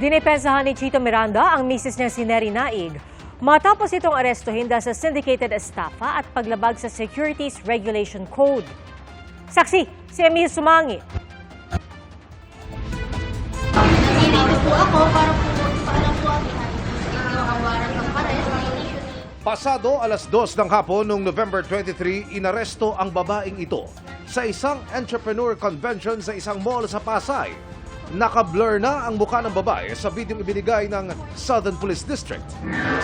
Dinipensahan ni Chito Miranda ang misis niya si Neri Naig matapos itong arestuhin dahil sa syndicated estafa at paglabag sa Securities Regulation Code. Saksi, si Emil Sumangi. Nandito po ako para po paalam po ang warrant ng arrest na inisyu ni... Pasado alas 2 ng hapon noong November 23, inaresto ang babaeng ito sa isang entrepreneur convention sa isang mall sa Pasay. Naka-blur na ang mukha ng babae sa videong ibinigay ng Southern Police District.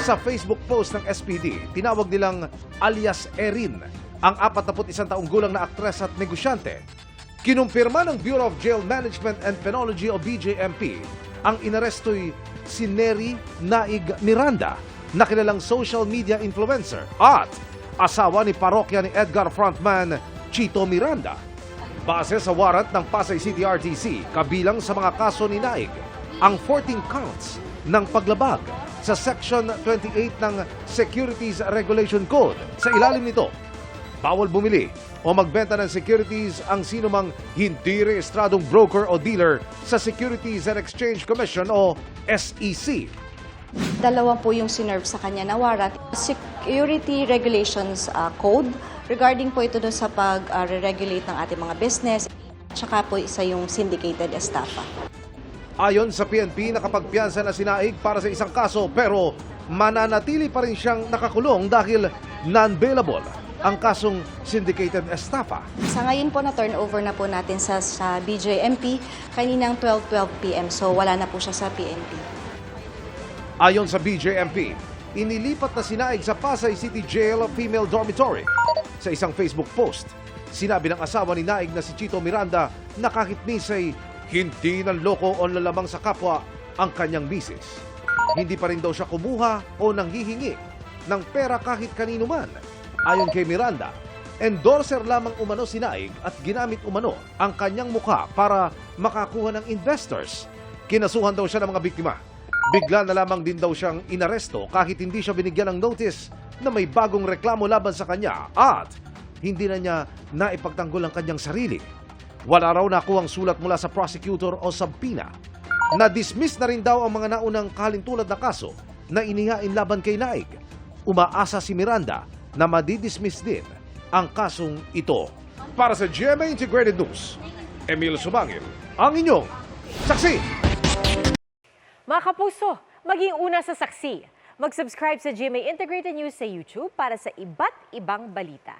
Sa Facebook post ng SPD, tinawag nilang alias Erin, ang 41 taong gulang na aktres at negosyante. Kinumpirma ng Bureau of Jail Management and Penology o BJMP, ang inaresto'y si Neri Naig Miranda, na kilalang social media influencer at asawa ni parokya ni Edgar frontman Chito Miranda. Base sa warrant ng Pasay City RTC, kabilang sa mga kaso ni Naig, ang 14 counts ng paglabag sa Section 28 ng Securities Regulation Code. Sa ilalim nito, bawal bumili o magbenta ng securities ang sinumang hindi rehistradong broker o dealer sa Securities and Exchange Commission o SEC. Dalawa po yung sinerve sa kanya na warrant. Security Regulations Code, regarding po ito doon sa pag-regulate ng ating mga business, tsaka po isa yung syndicated estafa. Ayon sa PNP, nakapagpiyansa na si Naig para sa isang kaso pero mananatili pa rin siyang nakakulong dahil non-bailable ang kasong syndicated estafa. Sa ngayon po na turnover na po natin sa BJMP kaninang 12:12 PM, so wala na po siya sa PNP. Ayon sa BJMP, inilipat na si Naig sa Pasay City Jail Female Dormitory. Sa isang Facebook post, sinabi ng asawa ni Naig na si Chito Miranda na kahit misay hindi nanloko o lalamang sa kapwa ang kanyang misis. Hindi pa rin daw siya kumuha o nanghihingi ng pera kahit kanino man. Ayon kay Miranda, endorser lamang umano si Naig at ginamit umano ang kanyang mukha para makakuha ng investors. Kinasuhan daw siya ng mga biktima. Bigla na lamang din daw siyang inaresto kahit hindi siya binigyan ng notice na may bagong reklamo laban sa kanya at hindi na niya naipagtanggol ang kanyang sarili. Wala raw nakuhang sulat mula sa prosecutor o subpoena. Na-dismiss na rin daw ang mga naunang kahalintulad na kaso na inihain laban kay Naig. Umaasa si Miranda na madidismiss din ang kasong ito. Para sa GMA Integrated News, Emil Sumangil, ang inyong saksi. Mga kapuso, maging una sa saksi. Mag-subscribe sa GMA Integrated News sa YouTube para sa iba't ibang balita.